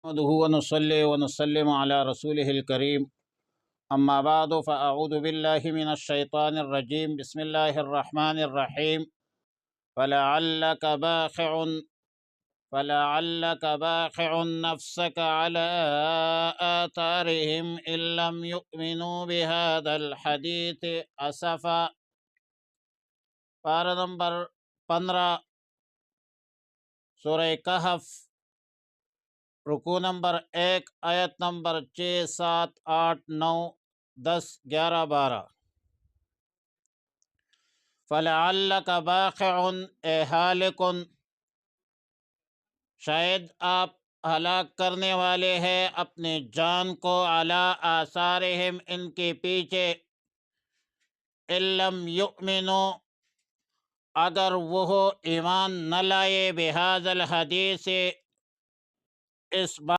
نحمده ونصلي ونسلم على رسوله الكريم أما بعد فأعوذ بالله من الشيطان الرجيم بسم الله الرحمن الرحيم فلعلك باخع نفسك على آثارهم إن لم يؤمنوا بهذا الحديث أسفا۔ پارہ نمبر 15 سورہ کہف، رکوع نمبر 1، آیت نمبر 6، 7، 8، 9، 10، 11، 12۔ فَلَعَلَّكَ بَاخِعٌ اے ہالکن، شاید آپ ہلاک کرنے والے ہیں اپنے جان کو، علی آثارہم ان کے پیچھے، ان لم یؤمنوا اگر وہ ایمان نہ لائے، بہذا الحدیث اس بات